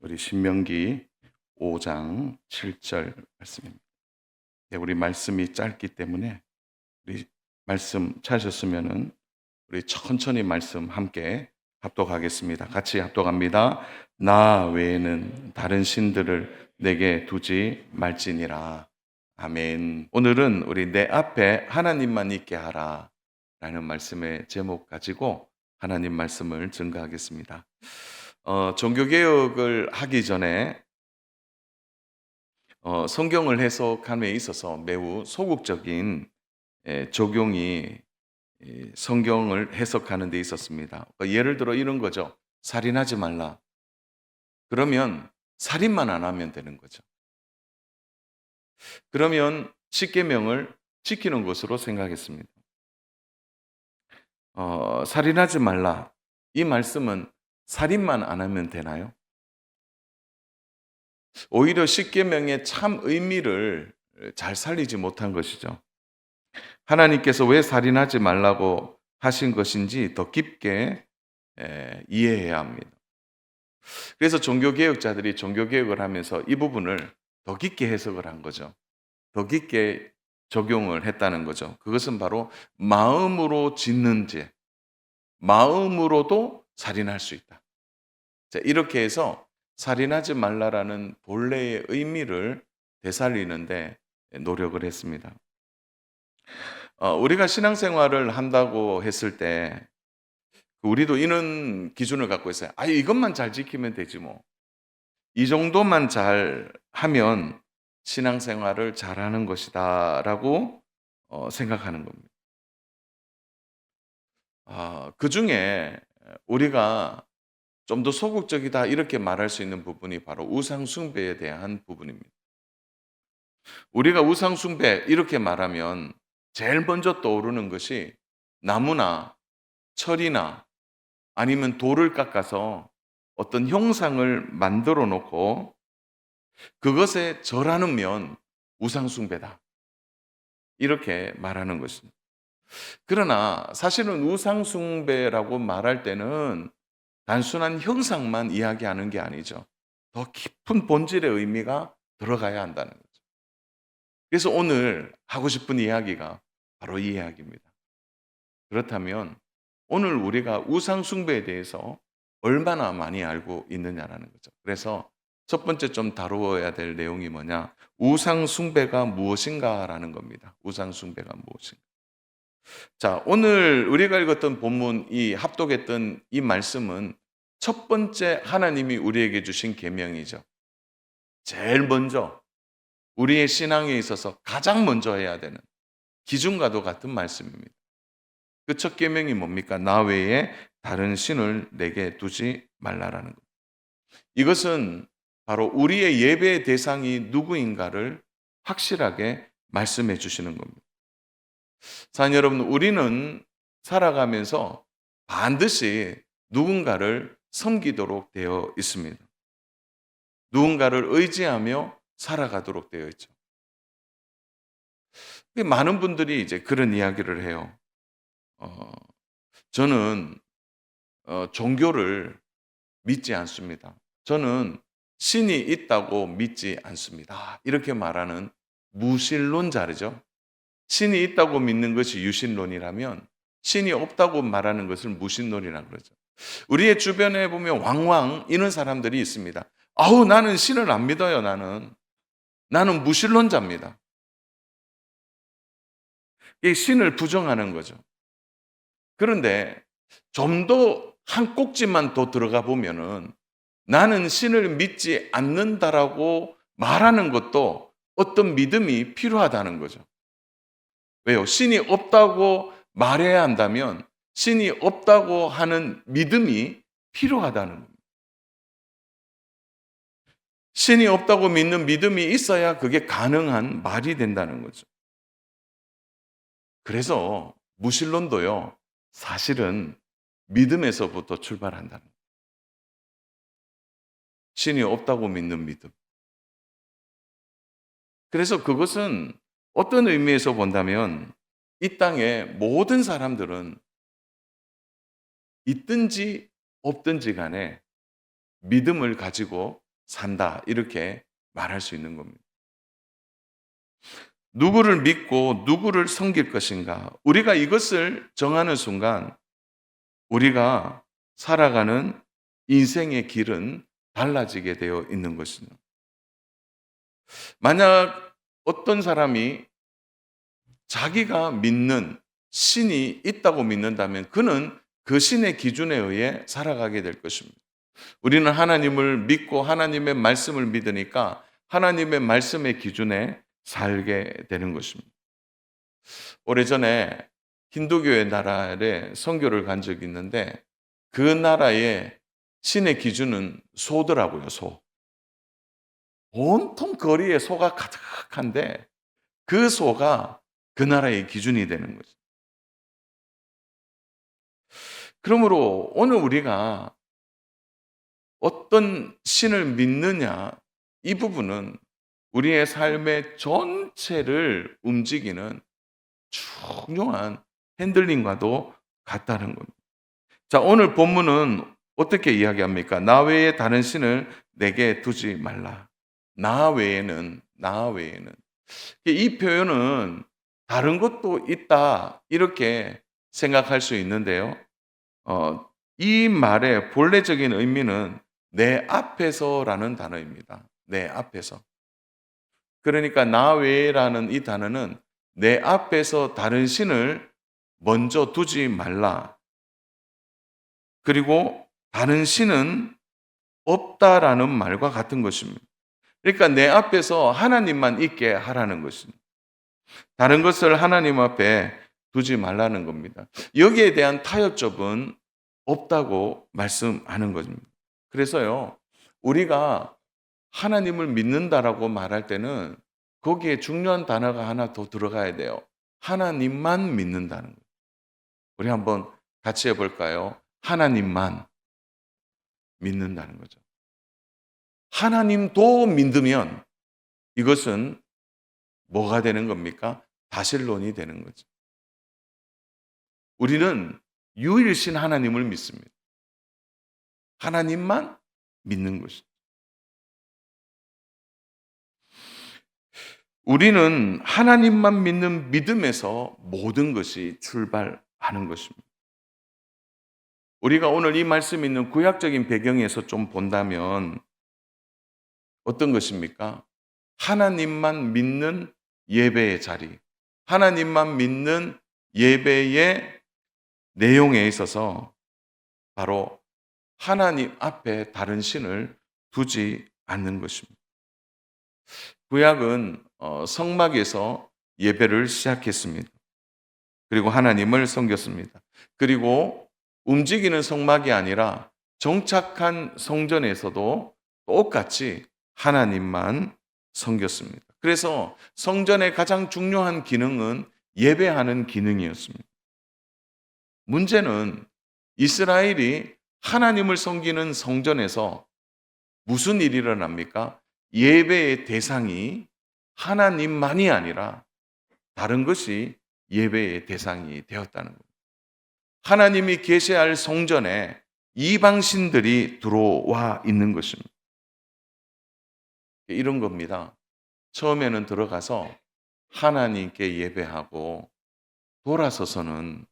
우리 신명기 5장 7절 말씀입니다. 우리 말씀이 짧기 때문에 우리 말씀 찾으셨으면은 우리 천천히 말씀 함께 합독하겠습니다. 같이 합독합니다. 나 외에는 다른 신들을 내게 두지 말지니라. 아멘. 오늘은 우리 내 앞에 하나님만 있게 하라 라는 말씀의 제목 가지고 하나님 말씀을 증거하겠습니다. 종교개혁을 하기 전에 성경을 해석함에 있어서 매우 소극적인 적용이 성경을 해석하는 데 있었습니다. 예를 들어 이런 거죠. 살인하지 말라. 그러면 살인만 안 하면 되는 거죠. 그러면 십계명을 지키는 것으로 생각했습니다. 살인하지 말라. 이 말씀은 살인만 안 하면 되나요? 오히려 십계명의 참 의미를 잘 살리지 못한 것이죠. 하나님께서 왜 살인하지 말라고 하신 것인지 더 깊게 이해해야 합니다. 그래서 종교개혁자들이 종교개혁을 하면서 이 부분을 더 깊게 해석을 한 거죠. 더 깊게 적용을 했다는 거죠. 그것은 바로 마음으로 짓는 죄, 마음으로도 살인할 수 있다. 자, 이렇게 해서 살인하지 말라라는 본래의 의미를 되살리는데 노력을 했습니다. 우리가 신앙생활을 한다고 했을 때 우리도 이런 기준을 갖고 있어요. 이것만 잘 지키면 되지 뭐. 이 정도만 잘 하면 신앙생활을 잘하는 것이다라고 생각하는 겁니다. 그 중에 우리가 좀 더 소극적이다 이렇게 말할 수 있는 부분이 바로 우상 숭배에 대한 부분입니다. 우리가 우상 숭배 이렇게 말하면 제일 먼저 떠오르는 것이 나무나 철이나 아니면 돌을 깎아서 어떤 형상을 만들어 놓고 그것에 절하는 면 우상 숭배다. 이렇게 말하는 것입니다. 그러나 사실은 우상 숭배라고 말할 때는 단순한 형상만 이야기하는 게 아니죠. 더 깊은 본질의 의미가 들어가야 한다는 거죠. 그래서 오늘 하고 싶은 이야기가 바로 이 이야기입니다. 그렇다면 오늘 우리가 우상 숭배에 대해서 얼마나 많이 알고 있느냐라는 거죠. 그래서 첫 번째 좀 다루어야 될 내용이 뭐냐? 우상 숭배가 무엇인가라는 겁니다. 우상 숭배가 무엇인가? 자, 오늘 우리가 읽었던 본문 이 합독했던 이 말씀은 첫 번째 하나님이 우리에게 주신 계명이죠. 제일 먼저 우리의 신앙에 있어서 가장 먼저 해야 되는 기준과도 같은 말씀입니다. 그 첫 계명이 뭡니까? 나 외에 다른 신을 내게 두지 말라라는 것. 이것은 바로 우리의 예배의 대상이 누구인가를 확실하게 말씀해 주시는 겁니다. 사랑하는 여러분, 우리는 살아가면서 반드시 누군가를 섬기도록 되어 있습니다. 누군가를 의지하며 살아가도록 되어 있죠. 많은 분들이 이제 그런 이야기를 해요. 저는 종교를 믿지 않습니다. 저는 신이 있다고 믿지 않습니다. 이렇게 말하는 무신론자죠. 신이 있다고 믿는 것이 유신론이라면 신이 없다고 말하는 것을 무신론이라고 그러죠. 우리의 주변에 보면 왕왕 이런 사람들이 있습니다. 나는 신을 안 믿어요. 나는 무신론자입니다. 이 신을 부정하는 거죠. 그런데 좀 더 한 꼭지만 더 들어가 보면은 나는 신을 믿지 않는다라고 말하는 것도 어떤 믿음이 필요하다는 거죠. 왜요? 신이 없다고 말해야 한다면 신이 없다고 하는 믿음이 필요하다는 겁니다. 신이 없다고 믿는 믿음이 있어야 그게 가능한 말이 된다는 거죠. 그래서 무신론도요, 사실은 믿음에서부터 출발한다는 거예요. 신이 없다고 믿는 믿음. 그래서 그것은 어떤 의미에서 본다면 이 땅의 모든 사람들은 있든지 없든지 간에 믿음을 가지고 산다. 이렇게 말할 수 있는 겁니다. 누구를 믿고 누구를 섬길 것인가? 우리가 이것을 정하는 순간 우리가 살아가는 인생의 길은 달라지게 되어 있는 것입니다. 만약 어떤 사람이 자기가 믿는 신이 있다고 믿는다면 그는 그 신의 기준에 의해 살아가게 될 것입니다. 우리는 하나님을 믿고 하나님의 말씀을 믿으니까 하나님의 말씀의 기준에 살게 되는 것입니다. 오래전에 힌두교의 나라에 선교를 간 적이 있는데 그 나라의 신의 기준은 소더라고요, 소. 온통 거리에 소가 가득한데 그 소가 그 나라의 기준이 되는 거죠. 그러므로 오늘 우리가 어떤 신을 믿느냐, 이 부분은 우리의 삶의 전체를 움직이는 중요한 핸들링과도 같다는 겁니다. 자, 오늘 본문은 어떻게 이야기합니까? 나 외에 다른 신을 내게 두지 말라. 나 외에는. 이 표현은 다른 것도 있다, 이렇게 생각할 수 있는데요. 이 말의 본래적인 의미는 내 앞에서라는 단어입니다. 내 앞에서. 그러니까 나 외에라는 이 단어는 내 앞에서 다른 신을 먼저 두지 말라. 그리고 다른 신은 없다라는 말과 같은 것입니다. 그러니까 내 앞에서 하나님만 있게 하라는 것입니다. 다른 것을 하나님 앞에 두지 말라는 겁니다. 여기에 대한 타협점은 없다고 말씀하는 것입니다. 그래서요, 우리가 하나님을 믿는다라고 말할 때는 거기에 중요한 단어가 하나 더 들어가야 돼요. 하나님만 믿는다는 거예요. 우리 한번 같이 해볼까요? 하나님만 믿는다는 거죠. 하나님도 믿으면 이것은 뭐가 되는 겁니까? 다실론이 되는 거죠. 우리는 유일신 하나님을 믿습니다. 하나님만 믿는 것이죠. 우리는 하나님만 믿는 믿음에서 모든 것이 출발하는 것입니다. 우리가 오늘 이 말씀 있는 구약적인 배경에서 좀 본다면 어떤 것입니까? 하나님만 믿는 예배의 자리, 하나님만 믿는 예배의 내용에 있어서 바로 하나님 앞에 다른 신을 두지 않는 것입니다. 구약은 성막에서 예배를 시작했습니다. 그리고 하나님을 섬겼습니다. 그리고 움직이는 성막이 아니라 정착한 성전에서도 똑같이 하나님만 섬겼습니다. 그래서 성전의 가장 중요한 기능은 예배하는 기능이었습니다. 문제는 이스라엘이 하나님을 섬기는 성전에서 무슨 일이 일어납니까? 예배의 대상이 하나님만이 아니라 다른 것이 예배의 대상이 되었다는 겁니다. 하나님이 계시할 성전에 이방신들이 들어와 있는 것입니다. 이런 겁니다. 처음에는 들어가서 하나님께 예배하고 돌아서서는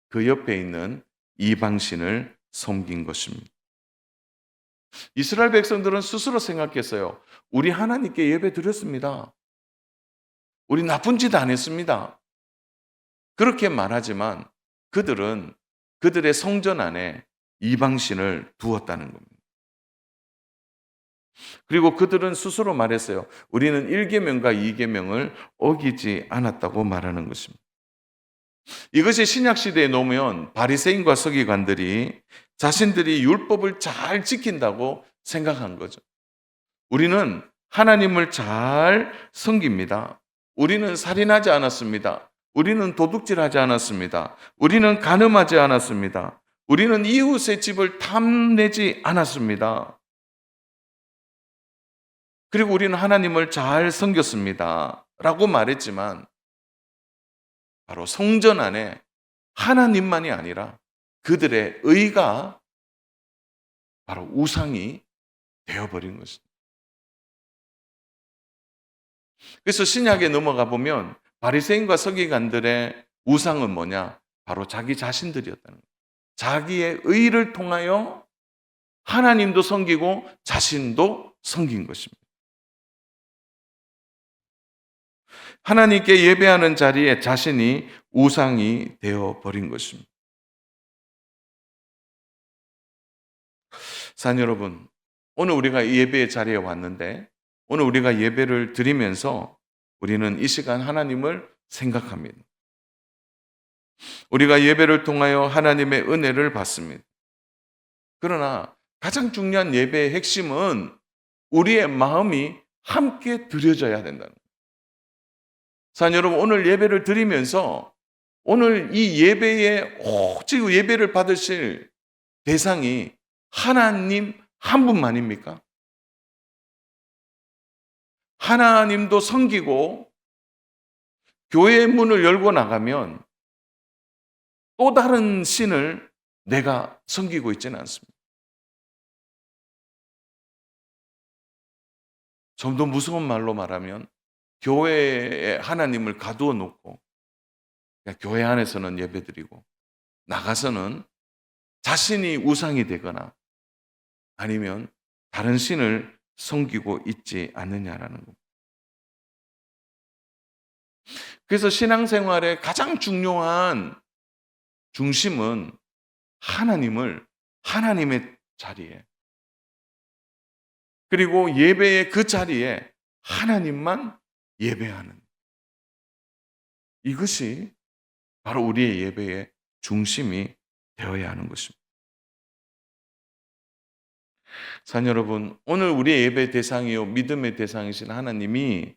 그 옆에 있는 이방신을 섬긴 것입니다. 이스라엘 백성들은 스스로 생각했어요. 우리 하나님께 예배 드렸습니다. 우리 나쁜 짓 안 했습니다. 그렇게 말하지만 그들은 그들의 성전 안에 이방신을 두었다는 겁니다. 그리고 그들은 스스로 말했어요. 우리는 1계명과 2계명을 어기지 않았다고 말하는 것입니다. 이것이 신약 시대에 놓으면 바리새인과 서기관들이 자신들이 율법을 잘 지킨다고 생각한 거죠. 우리는 하나님을 잘 섬깁니다. 우리는 살인하지 않았습니다. 우리는 도둑질하지 않았습니다. 우리는 간음하지 않았습니다. 우리는 이웃의 집을 탐내지 않았습니다. 그리고 우리는 하나님을 잘 섬겼습니다. 라고 말했지만 바로 성전 안에 하나님만이 아니라 그들의 의가 바로 우상이 되어버린 것입니다. 그래서 신약에 넘어가 보면 바리새인과 서기관들의 우상은 뭐냐? 바로 자기 자신들이었다는 거예요. 자기의 의를 통하여 하나님도 섬기고 자신도 섬긴 것입니다. 하나님께 예배하는 자리에 자신이 우상이 되어 버린 것입니다. 사랑 여러분, 오늘 우리가 이 예배의 자리에 왔는데 오늘 우리가 예배를 드리면서 우리는 이 시간 하나님을 생각합니다. 우리가 예배를 통하여 하나님의 은혜를 받습니다. 그러나 가장 중요한 예배의 핵심은 우리의 마음이 함께 드려져야 된다는 거예요. 사랑 여러분, 오늘 예배를 드리면서 오늘 이 예배에 오직 예배를 받으실 대상이 하나님 한 분만입니까? 하나님도 섬기고 교회의 문을 열고 나가면 또 다른 신을 내가 섬기고 있지는 않습니다. 좀 더 무서운 말로 말하면 교회에 하나님을 가두어 놓고 그냥 교회 안에서는 예배드리고 나가서는 자신이 우상이 되거나 아니면 다른 신을 섬기고 있지 않느냐라는 겁니다. 그래서 신앙생활의 가장 중요한 중심은 하나님을 하나님의 자리에 그리고 예배의 그 자리에 하나님만 예배하는 이것이 바로 우리의 예배의 중심이 되어야 하는 것입니다. 사랑 여러분, 오늘 우리의 예배 대상이요 믿음의 대상이신 하나님이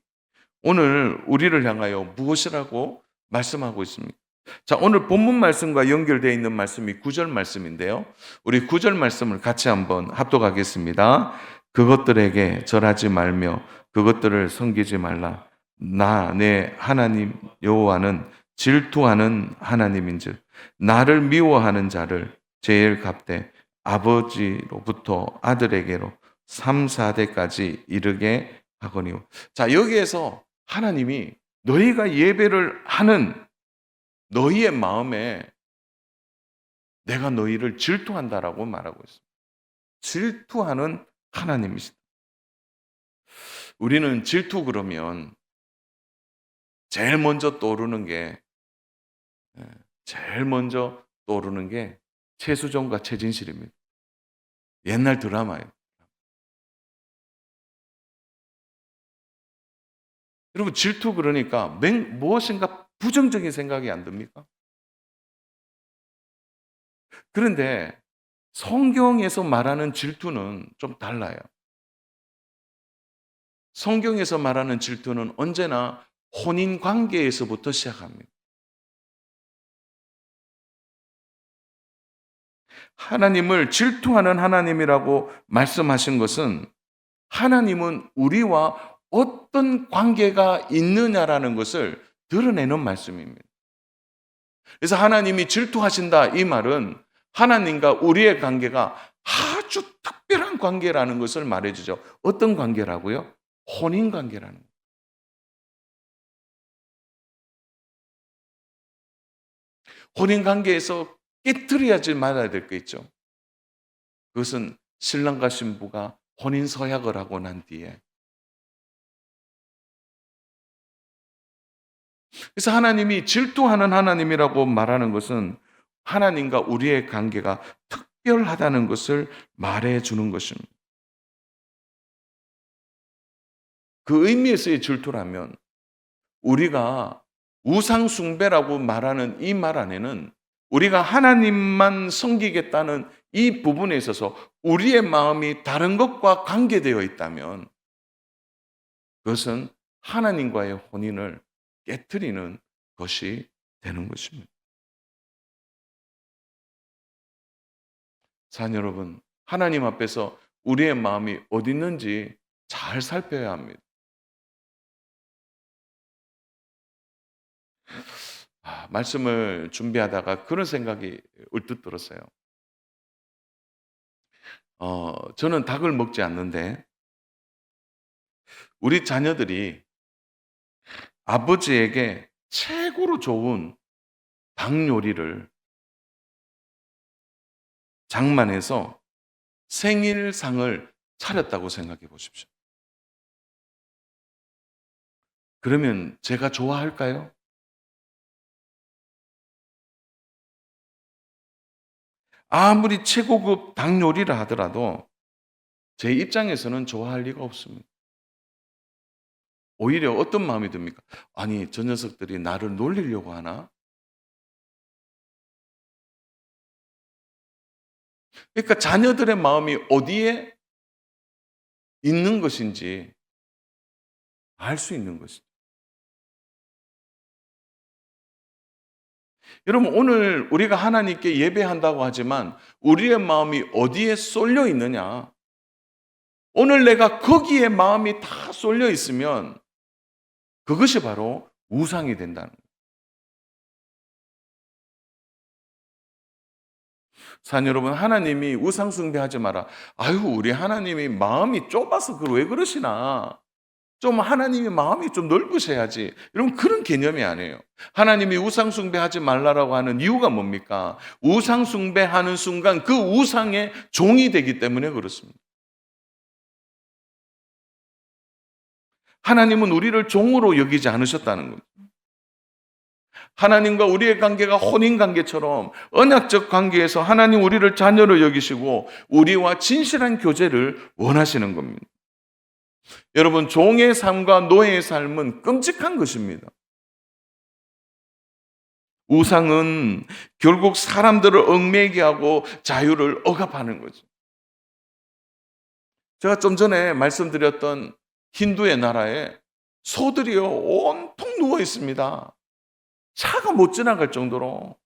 오늘 우리를 향하여 무엇이라고 말씀하고 있습니까? 자, 오늘 본문 말씀과 연결되어 있는 말씀이 9절 말씀인데요. 우리 9절 말씀을 같이 한번 합독하겠습니다. 그것들에게 절하지 말며 그것들을 섬기지 말라. 나 내 하나님 여호와는 질투하는 하나님인즉 나를 미워하는 자를 제일 값되 아버지로부터 아들에게로 3, 4대까지 이르게 하거니와. 자, 여기에서 하나님이 너희가 예배를 하는 너희의 마음에 내가 너희를 질투한다라고 말하고 있습니다. 질투하는 하나님이시다. 우리는 질투 그러면 제일 먼저 떠오르는 게 최수종과 최진실입니다. 옛날 드라마예요. 여러분 질투 그러니까 무엇인가 부정적인 생각이 안 듭니까? 그런데 성경에서 말하는 질투는 좀 달라요. 성경에서 말하는 질투는 언제나 혼인 관계에서부터 시작합니다. 하나님을 질투하는 하나님이라고 말씀하신 것은 하나님은 우리와 어떤 관계가 있느냐라는 것을 드러내는 말씀입니다. 그래서 하나님이 질투하신다 이 말은 하나님과 우리의 관계가 아주 특별한 관계라는 것을 말해주죠. 어떤 관계라고요? 혼인 관계라는 거예요. 혼인 관계에서 깨트려야지 말아야 될 게 있죠. 그것은 신랑과 신부가 혼인 서약을 하고 난 뒤에 그래서 하나님이 질투하는 하나님이라고 말하는 것은 하나님과 우리의 관계가 특별하다는 것을 말해주는 것입니다. 그 의미에서의 질투라면 우리가 우상숭배라고 말하는 이 말 안에는 우리가 하나님만 섬기겠다는 이 부분에 있어서 우리의 마음이 다른 것과 관계되어 있다면 그것은 하나님과의 혼인을 깨트리는 것이 되는 것입니다. 사랑 여러분, 하나님 앞에서 우리의 마음이 어디 있는지 잘 살펴야 합니다. 말씀을 준비하다가 그런 생각이 울뜻 들었어요. 저는 닭을 먹지 않는데 우리 자녀들이 아버지에게 최고로 좋은 닭 요리를 장만해서 생일상을 차렸다고 생각해 보십시오. 그러면 제가 좋아할까요? 아무리 최고급 닭 요리를 하더라도 제 입장에서는 좋아할 리가 없습니다. 오히려 어떤 마음이 듭니까? 아니, 저 녀석들이 나를 놀리려고 하나? 그러니까 자녀들의 마음이 어디에 있는 것인지 알 수 있는 것이죠. 여러분, 오늘 우리가 하나님께 예배한다고 하지만 우리의 마음이 어디에 쏠려 있느냐? 오늘 내가 거기에 마음이 다 쏠려 있으면 그것이 바로 우상이 된다는 거예요. 사는 여러분, 하나님이 우상 숭배하지 마라. 아유, 우리 하나님이 마음이 좁아서 왜 그러시나? 좀 하나님이 마음이 좀 넓으셔야지. 여러분, 그런 개념이 아니에요. 하나님이 우상 숭배하지 말라라고 하는 이유가 뭡니까? 우상 숭배하는 순간 그 우상의 종이 되기 때문에 그렇습니다. 하나님은 우리를 종으로 여기지 않으셨다는 거죠. 하나님과 우리의 관계가 혼인 관계처럼 언약적 관계에서 하나님 우리를 자녀로 여기시고 우리와 진실한 교제를 원하시는 겁니다. 여러분, 종의 삶과 노예의 삶은 끔찍한 것입니다. 우상은 결국 사람들을 얽매이게 하고 자유를 억압하는 거죠. 제가 좀 전에 말씀드렸던 힌두의 나라에 소들이요 온통 누워 있습니다. 차가 못 지나갈 정도로.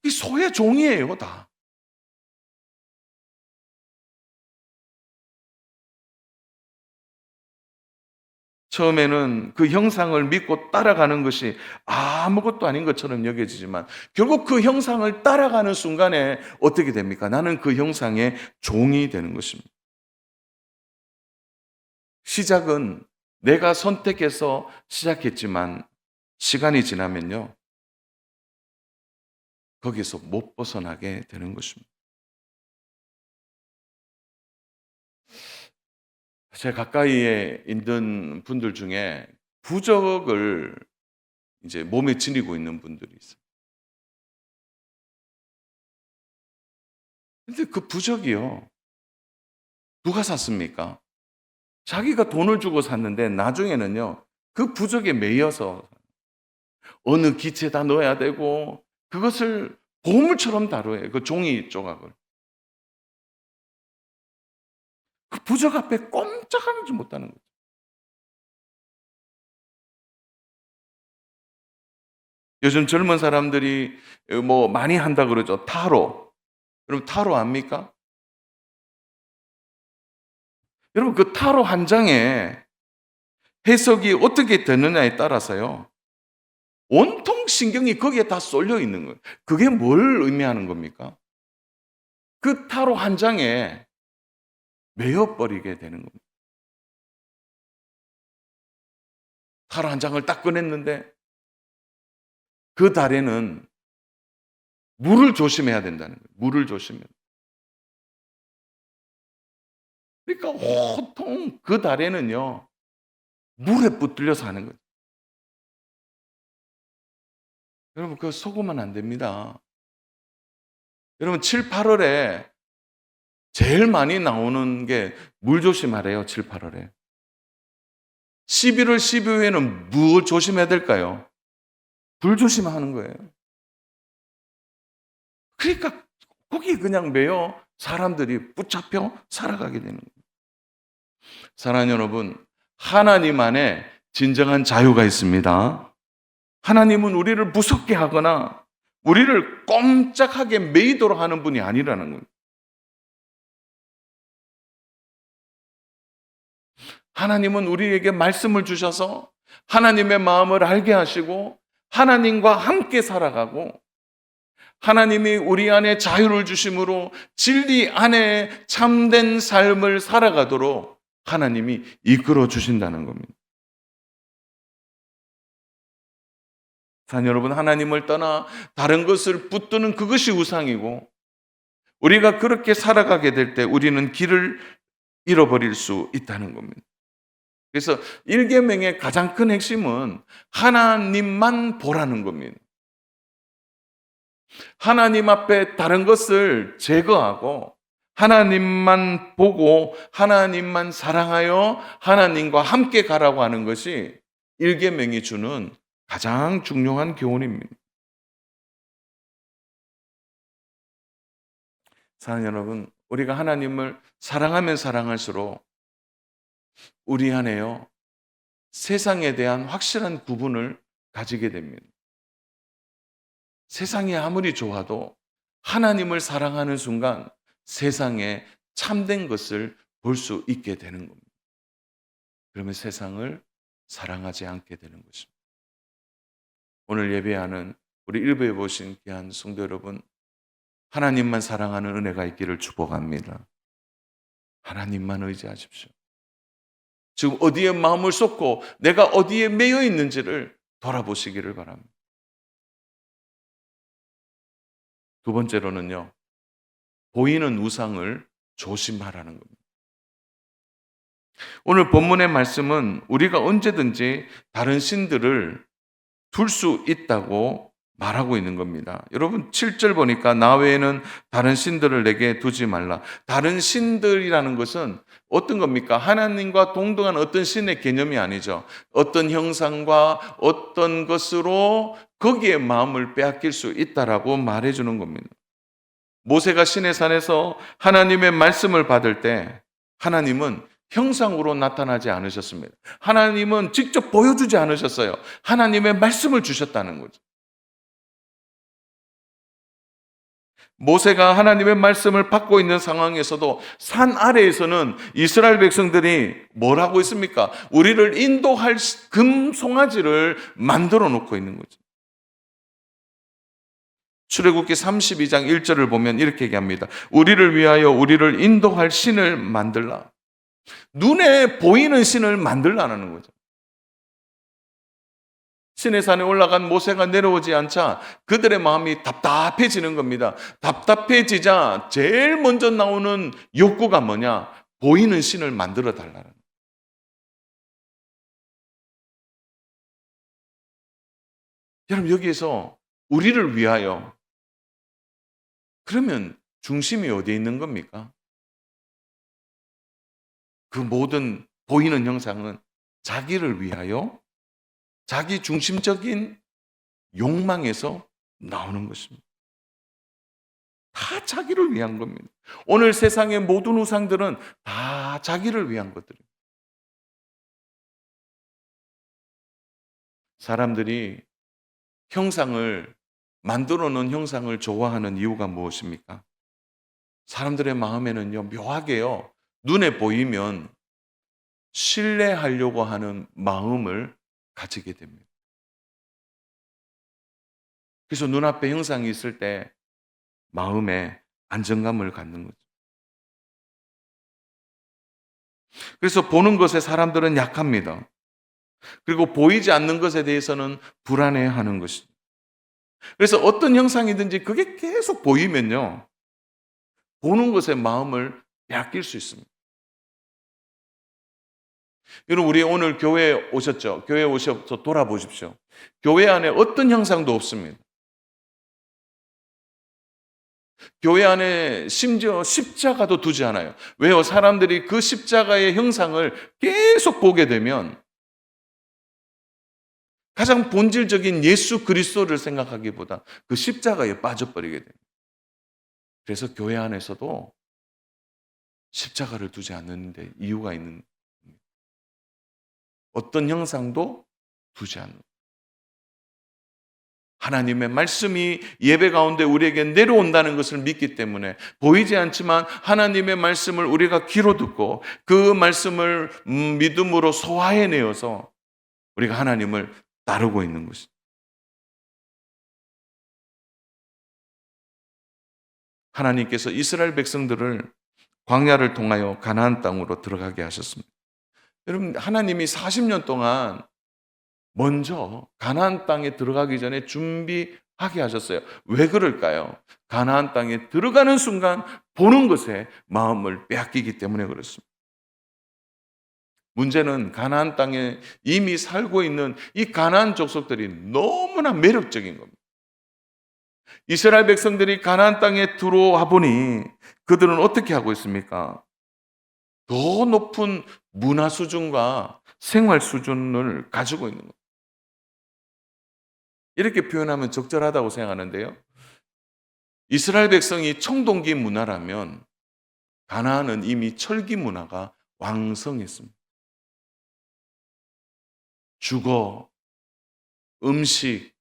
이 소의 종이에요, 다. 처음에는 그 형상을 믿고 따라가는 것이 아무것도 아닌 것처럼 여겨지지만 결국 그 형상을 따라가는 순간에 어떻게 됩니까? 나는 그 형상의 종이 되는 것입니다. 시작은 내가 선택해서 시작했지만 시간이 지나면요, 거기서 못 벗어나게 되는 것입니다. 제 가까이에 있는 분들 중에 부적을 이제 몸에 지니고 있는 분들이 있어요. 근데 그 부적이요, 누가 샀습니까? 자기가 돈을 주고 샀는데 나중에는요, 그 부적에 매여서 어느 기체에다 넣어야 되고 그것을 보물처럼 다뤄요. 그 종이 조각을. 그 부적 앞에 꼼짝하지 못하는 거죠. 요즘 젊은 사람들이 뭐 많이 한다 그러죠. 타로. 여러분, 타로 압니까? 여러분, 그 타로 한 장에 해석이 어떻게 되느냐에 따라서요, 온통 신경이 거기에 다 쏠려 있는 거예요. 그게 뭘 의미하는 겁니까? 그 타로 한 장에 매여 버리게 되는 겁니다. 타로 한 장을 딱 꺼냈는데 그 달에는 물을 조심해야 된다는 거예요. 물을 조심해야 돼요. 그러니까 온통 그 달에는요, 물에 붙들려서 하는 거예요. 여러분, 그거 속으면 안 됩니다. 여러분, 7, 8월에 제일 많이 나오는 게 물 조심하래요. 7, 8월에. 11월, 12월에는 뭘 조심해야 될까요? 불 조심하는 거예요. 그러니까 거기 그냥 매여 사람들이 붙잡혀 살아가게 되는 거예요. 사랑하는 여러분, 하나님 안에 진정한 자유가 있습니다. 하나님은 우리를 무섭게 하거나 우리를 꼼짝하게 매이도록 하는 분이 아니라는 거예요. 하나님은 우리에게 말씀을 주셔서 하나님의 마음을 알게 하시고 하나님과 함께 살아가고 하나님이 우리 안에 자유를 주심으로 진리 안에 참된 삶을 살아가도록 하나님이 이끌어 주신다는 겁니다. 사랑 여러분, 하나님을 떠나 다른 것을 붙드는 그것이 우상이고, 우리가 그렇게 살아가게 될 때 우리는 길을 잃어버릴 수 있다는 겁니다. 그래서 일계명의 가장 큰 핵심은 하나님만 보라는 겁니다. 하나님 앞에 다른 것을 제거하고 하나님만 보고 하나님만 사랑하여 하나님과 함께 가라고 하는 것이 일계명이 주는 가장 중요한 교훈입니다. 사랑하는 여러분, 우리가 하나님을 사랑하면 사랑할수록 우리 안에요, 세상에 대한 확실한 구분을 가지게 됩니다. 세상이 아무리 좋아도 하나님을 사랑하는 순간 세상에 참된 것을 볼 수 있게 되는 겁니다. 그러면 세상을 사랑하지 않게 되는 것입니다. 오늘 예배하는 우리 일부에 보신 귀한 성도 여러분, 하나님만 사랑하는 은혜가 있기를 축복합니다. 하나님만 의지하십시오. 지금 어디에 마음을 쏟고 내가 어디에 매여 있는지를 돌아보시기를 바랍니다. 두 번째로는요, 보이는 우상을 조심하라는 겁니다. 오늘 본문의 말씀은 우리가 언제든지 다른 신들을 둘 수 있다고 말하고 있는 겁니다. 여러분 7절 보니까 나 외에는 다른 신들을 내게 두지 말라. 다른 신들이라는 것은 어떤 겁니까? 하나님과 동등한 어떤 신의 개념이 아니죠. 어떤 형상과 어떤 것으로 거기에 마음을 빼앗길 수 있다라고 말해주는 겁니다. 모세가 시내산에서 하나님의 말씀을 받을 때 하나님은 형상으로 나타나지 않으셨습니다. 하나님은 직접 보여주지 않으셨어요. 하나님의 말씀을 주셨다는 거죠. 모세가 하나님의 말씀을 받고 있는 상황에서도 산 아래에서는 이스라엘 백성들이 뭘 하고 있습니까? 우리를 인도할 금 송아지를 만들어 놓고 있는 거죠. 출애굽기 32장 1절을 보면 이렇게 얘기합니다. 우리를 위하여 우리를 인도할 신을 만들라. 눈에 보이는 신을 만들라는 거죠. 시내산에 올라간 모세가 내려오지 않자 그들의 마음이 답답해지는 겁니다. 답답해지자 제일 먼저 나오는 욕구가 뭐냐? 보이는 신을 만들어 달라는 거예요. 여러분 여기에서 우리를 위하여, 그러면 중심이 어디에 있는 겁니까? 그 모든 보이는 형상은 자기를 위하여 자기 중심적인 욕망에서 나오는 것입니다. 다 자기를 위한 겁니다. 오늘 세상의 모든 우상들은 다 자기를 위한 것들입니다. 사람들이 형상을 만들어 놓은 형상을 좋아하는 이유가 무엇입니까? 사람들의 마음에는요, 묘하게요, 눈에 보이면 신뢰하려고 하는 마음을 가지게 됩니다. 그래서 눈앞에 형상이 있을 때 마음에 안정감을 갖는 거죠. 그래서 보는 것에 사람들은 약합니다. 그리고 보이지 않는 것에 대해서는 불안해하는 것이죠. 그래서 어떤 형상이든지 그게 계속 보이면요, 보는 것에 마음을 빼앗길 수 있습니다. 여러분, 우리 오늘 교회에 오셨죠? 교회에 오셔서 돌아보십시오. 교회 안에 어떤 형상도 없습니다. 교회 안에 심지어 십자가도 두지 않아요. 왜요? 사람들이 그 십자가의 형상을 계속 보게 되면 가장 본질적인 예수 그리스도를 생각하기보다 그 십자가에 빠져버리게 됩니다. 그래서 교회 안에서도 십자가를 두지 않는데 이유가 있는 겁니다. 어떤 형상도 두지 않는, 하나님의 말씀이 예배 가운데 우리에게 내려온다는 것을 믿기 때문에 보이지 않지만 하나님의 말씀을 우리가 귀로 듣고 그 말씀을 믿음으로 소화해내어서 우리가 하나님을 따르고 있는 것입니다. 하나님께서 이스라엘 백성들을 광야를 통하여 가나안 땅으로 들어가게 하셨습니다. 여러분, 하나님이 40년 동안 먼저 가나안 땅에 들어가기 전에 준비하게 하셨어요. 왜 그럴까요? 가나안 땅에 들어가는 순간 보는 것에 마음을 빼앗기기 때문에 그렇습니다. 문제는 가나안 땅에 이미 살고 있는 이 가나안 족속들이 너무나 매력적인 겁니다. 이스라엘 백성들이 가나안 땅에 들어와 보니 그들은 어떻게 하고 있습니까? 더 높은 문화 수준과 생활 수준을 가지고 있는 거예요. 이렇게 표현하면 적절하다고 생각하는데요. 이스라엘 백성이 청동기 문화라면 가나안은 이미 철기 문화가 왕성했습니다. 주거, 음식,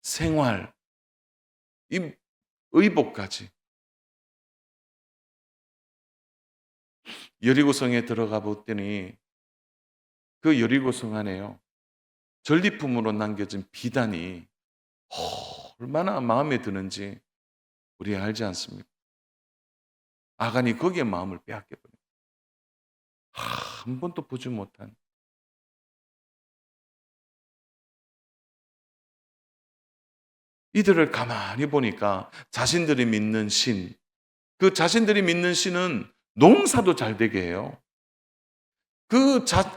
생활, 이 의복까지. 여리고성에 들어가 보더니 그 여리고성 안에요. 전리품으로 남겨진 비단이 얼마나 마음에 드는지 우리 알지 않습니까? 아간이 거기에 마음을 빼앗겨버려요. 한 번도 보지 못한. 이들을 가만히 보니까 자신들이 믿는 신, 그 자신들이 믿는 신은 농사도 잘 되게 해요.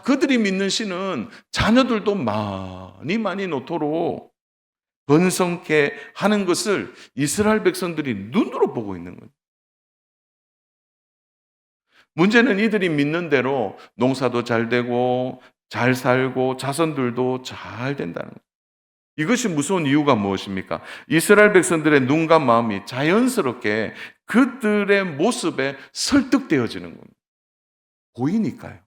그들이 믿는 신은 자녀들도 많이 놓도록 번성케 하는 것을 이스라엘 백성들이 눈으로 보고 있는 거예요. 문제는 이들이 믿는 대로 농사도 잘 되고 잘 살고 자손들도 잘 된다는 거예요. 이것이 무서운 이유가 무엇입니까? 이스라엘 백성들의 눈과 마음이 자연스럽게 그들의 모습에 설득되어지는 겁니다. 보이니까요.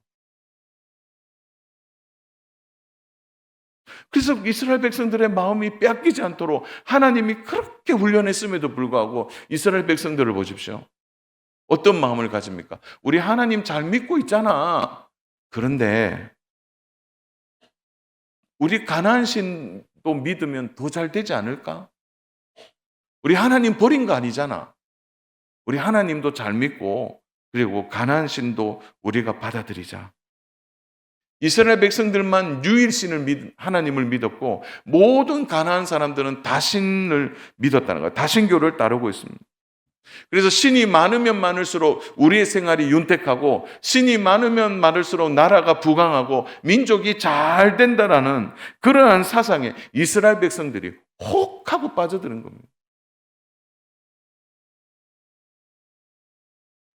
그래서 이스라엘 백성들의 마음이 빼앗기지 않도록 하나님이 그렇게 훈련했음에도 불구하고 이스라엘 백성들을 보십시오. 어떤 마음을 가집니까? 우리 하나님 잘 믿고 있잖아. 그런데 우리 가나안 신도 믿으면 더 잘 되지 않을까? 우리 하나님 버린 거 아니잖아. 우리 하나님도 잘 믿고 그리고 가나안 신도 우리가 받아들이자. 이스라엘 백성들만 유일신을 하나님을 믿었고 모든 가나안 사람들은 다신을 믿었다는 거예요. 다신교를 따르고 있습니다. 그래서 신이 많으면 많을수록 우리의 생활이 윤택하고 신이 많으면 많을수록 나라가 부강하고 민족이 잘 된다라는 그러한 사상에 이스라엘 백성들이 혹 하고 빠져드는 겁니다.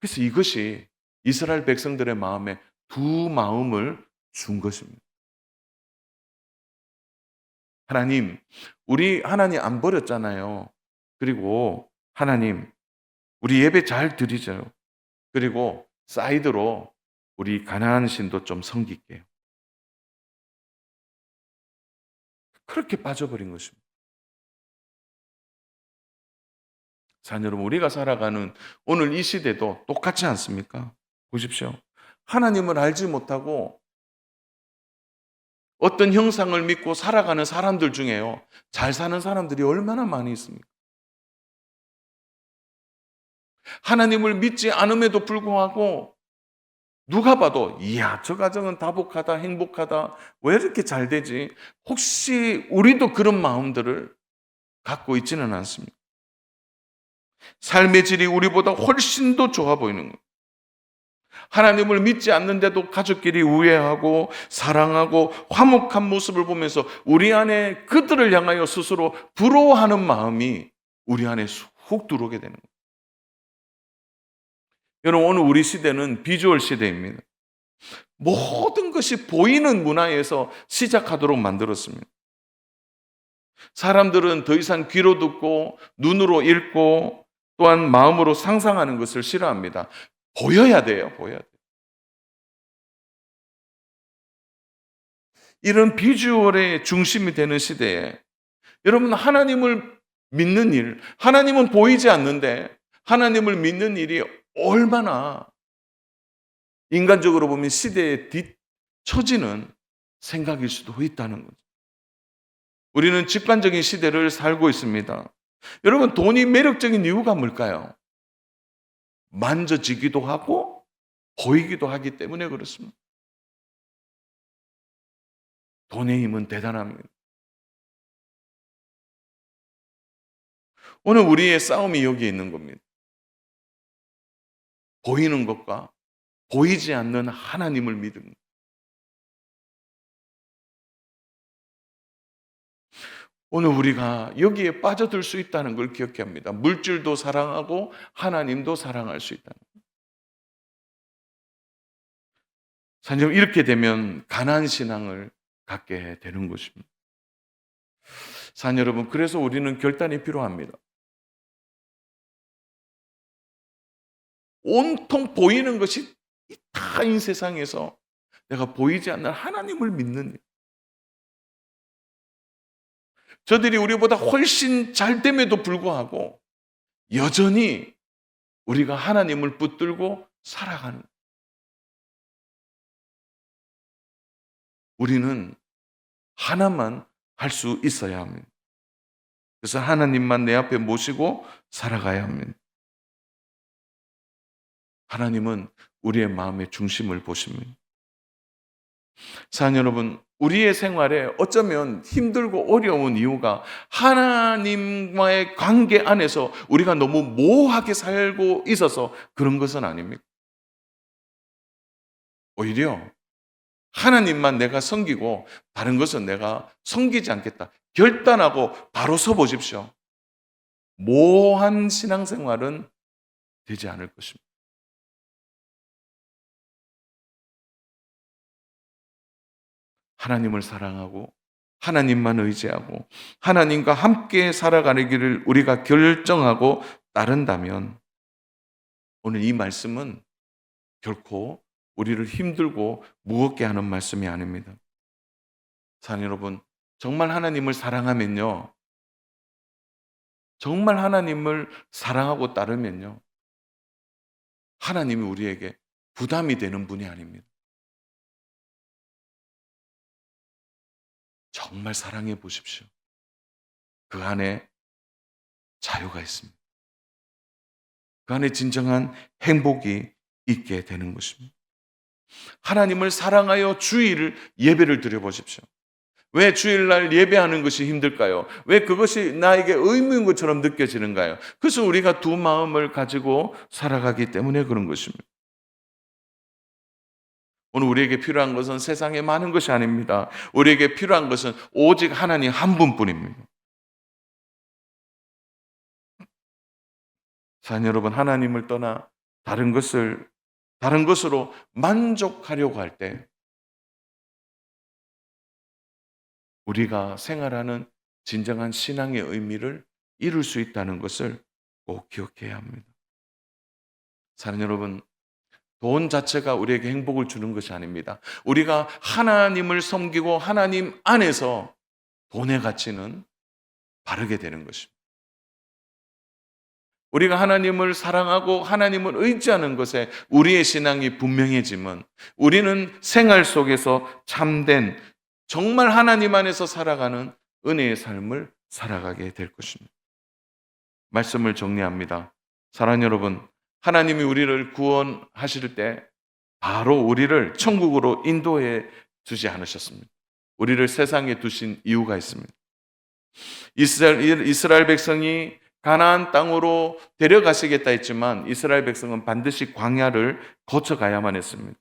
그래서 이것이 이스라엘 백성들의 마음에 두 마음을 준 것입니다. 하나님, 우리 하나님 안 버렸잖아요. 그리고 하나님, 우리 예배 잘 드리죠. 그리고 사이드로 우리 가나안 신도 좀 섬길게요. 그렇게 빠져버린 것입니다. 자녀 여러분, 우리가 살아가는 오늘 이 시대도 똑같지 않습니까? 보십시오. 하나님을 알지 못하고 어떤 형상을 믿고 살아가는 사람들 중에요. 잘 사는 사람들이 얼마나 많이 있습니까? 하나님을 믿지 않음에도 불구하고 누가 봐도 이야 저 가정은 다복하다 행복하다 왜 이렇게 잘 되지? 혹시 우리도 그런 마음들을 갖고 있지는 않습니까? 삶의 질이 우리보다 훨씬 더 좋아 보이는 거예요. 하나님을 믿지 않는데도 가족끼리 우애하고 사랑하고 화목한 모습을 보면서 우리 안에 그들을 향하여 스스로 부러워하는 마음이 우리 안에 훅 들어오게 되는 거예요. 여러분 오늘 우리 시대는 비주얼 시대입니다. 모든 것이 보이는 문화에서 시작하도록 만들었습니다. 사람들은 더 이상 귀로 듣고 눈으로 읽고 또한 마음으로 상상하는 것을 싫어합니다. 보여야 돼요. 보여야 돼요. 이런 비주얼의 중심이 되는 시대에 여러분 하나님을 믿는 일, 하나님은 보이지 않는데 하나님을 믿는 일이 얼마나 인간적으로 보면 시대에 뒤처지는 생각일 수도 있다는 거죠. 우리는 직관적인 시대를 살고 있습니다. 여러분 돈이 매력적인 이유가 뭘까요? 만져지기도 하고 보이기도 하기 때문에 그렇습니다. 돈의 힘은 대단합니다. 오늘 우리의 싸움이 여기에 있는 겁니다. 보이는 것과 보이지 않는 하나님을 믿음. 오늘 우리가 여기에 빠져들 수 있다는 걸 기억해야 합니다. 물질도 사랑하고 하나님도 사랑할 수 있다는 것. 사실 이렇게 되면 가난 신앙을 갖게 되는 것입니다. 사랑 여러분, 그래서 우리는 결단이 필요합니다. 온통 보이는 것이 이 타인 세상에서 내가 보이지 않는 하나님을 믿는 일. 저들이 우리보다 훨씬 잘 됨에도 불구하고 여전히 우리가 하나님을 붙들고 살아가는, 우리는 하나만 할 수 있어야 합니다. 그래서 하나님만 내 앞에 모시고 살아가야 합니다. 하나님은 우리의 마음의 중심을 보십니다. 사랑 여러분, 우리의 생활에 어쩌면 힘들고 어려운 이유가 하나님과의 관계 안에서 우리가 너무 모호하게 살고 있어서 그런 것은 아닙니다. 오히려 하나님만 내가 섬기고 다른 것은 내가 섬기지 않겠다 결단하고 바로 서 보십시오. 모호한 신앙생활은 되지 않을 것입니다. 하나님을 사랑하고 하나님만 의지하고 하나님과 함께 살아가는 길을 우리가 결정하고 따른다면 오늘 이 말씀은 결코 우리를 힘들고 무겁게 하는 말씀이 아닙니다. 사랑 여러분, 정말 하나님을 사랑하면요, 정말 하나님을 사랑하고 따르면요, 하나님이 우리에게 부담이 되는 분이 아닙니다. 정말 사랑해 보십시오. 그 안에 자유가 있습니다. 그 안에 진정한 행복이 있게 되는 것입니다. 하나님을 사랑하여 주일을 예배를 드려 보십시오. 왜 주일날 예배하는 것이 힘들까요? 왜 그것이 나에게 의무인 것처럼 느껴지는가요? 그래서 우리가 두 마음을 가지고 살아가기 때문에 그런 것입니다. 오늘 우리에게 필요한 것은 세상에 많은 것이 아닙니다. 우리에게 필요한 것은 오직 하나님 한 분뿐입니다. 사랑 여러분, 하나님을 떠나 다른 것으로 만족하려고 할 때 우리가 생활하는 진정한 신앙의 의미를 잃을 수 있다는 것을 꼭 기억해야 합니다. 사랑 여러분, 돈 자체가 우리에게 행복을 주는 것이 아닙니다. 우리가 하나님을 섬기고 하나님 안에서 돈의 가치는 바르게 되는 것입니다. 우리가 하나님을 사랑하고 하나님을 의지하는 것에 우리의 신앙이 분명해지면 우리는 생활 속에서 참된 정말 하나님 안에서 살아가는 은혜의 삶을 살아가게 될 것입니다. 말씀을 정리합니다. 사랑하는 여러분, 하나님이 우리를 구원하실 때 바로 우리를 천국으로 인도해 주지 않으셨습니다. 우리를 세상에 두신 이유가 있습니다. 이스라엘 백성이 가나안 땅으로 데려가시겠다 했지만 이스라엘 백성은 반드시 광야를 거쳐가야만 했습니다.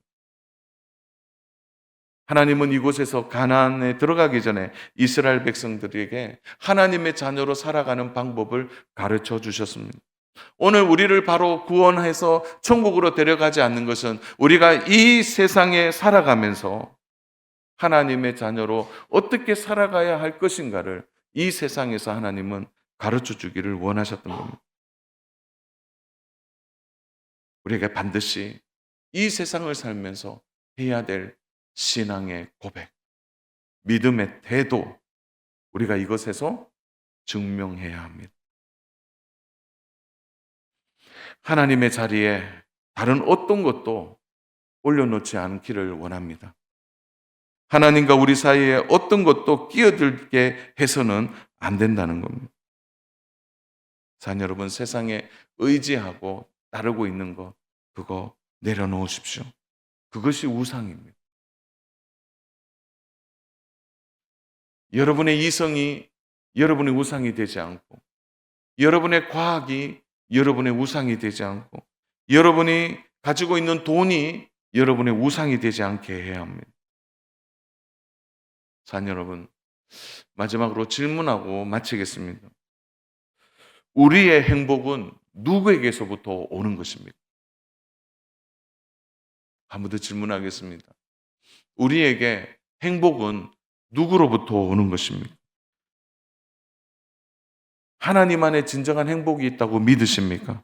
하나님은 이곳에서 가나안에 들어가기 전에 이스라엘 백성들에게 하나님의 자녀로 살아가는 방법을 가르쳐 주셨습니다. 오늘 우리를 바로 구원해서 천국으로 데려가지 않는 것은 우리가 이 세상에 살아가면서 하나님의 자녀로 어떻게 살아가야 할 것인가를 이 세상에서 하나님은 가르쳐 주기를 원하셨던 겁니다. 우리에게 반드시 이 세상을 살면서 해야 될 신앙의 고백, 믿음의 태도, 우리가 이것에서 증명해야 합니다. 하나님의 자리에 다른 어떤 것도 올려놓지 않기를 원합니다. 하나님과 우리 사이에 어떤 것도 끼어들게 해서는 안 된다는 겁니다. 사랑 여러분, 세상에 의지하고 따르고 있는 것, 그거 내려놓으십시오. 그것이 우상입니다. 여러분의 이성이 여러분의 우상이 되지 않고, 여러분의 과학이 여러분의 우상이 되지 않고, 여러분이 가지고 있는 돈이 여러분의 우상이 되지 않게 해야 합니다. 자녀 여러분, 마지막으로 질문하고 마치겠습니다. 우리의 행복은 누구에게서부터 오는 것입니까? 한 번 더 질문하겠습니다. 우리에게 행복은 누구로부터 오는 것입니까? 하나님 안에 진정한 행복이 있다고 믿으십니까?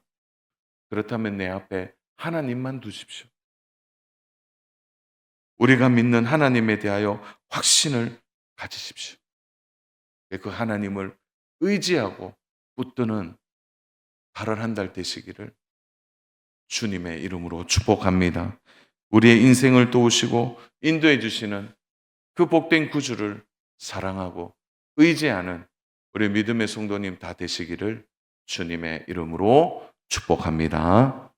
그렇다면 내 앞에 하나님만 두십시오. 우리가 믿는 하나님에 대하여 확신을 가지십시오. 그 하나님을 의지하고 붙드는 8월 한 달 되시기를 주님의 이름으로 축복합니다. 우리의 인생을 도우시고 인도해 주시는 그 복된 구주를 사랑하고 의지하는 우리 믿음의 성도님 다 되시기를 주님의 이름으로 축복합니다.